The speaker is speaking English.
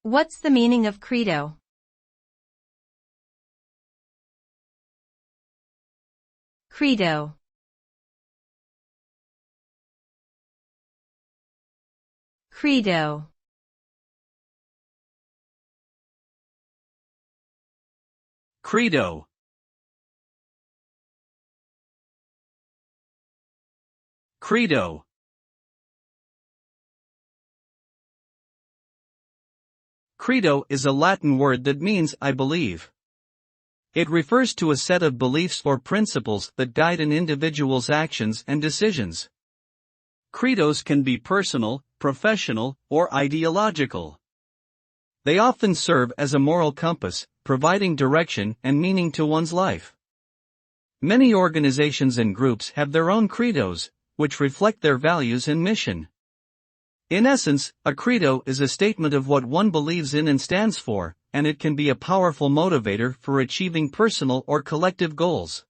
What's the meaning of credo? Credo. Credo. Credo. Credo. Credo is a Latin word that means I believe. It refers to a set of beliefs or principles that guide an individual's actions and decisions. Credos can be personal, professional, or ideological. They often serve as a moral compass, providing direction and meaning to one's life. Many organizations and groups have their own credos, which reflect their values and mission. In essence, a credo is a statement of what one believes in and stands for, and it can be a powerful motivator for achieving personal or collective goals.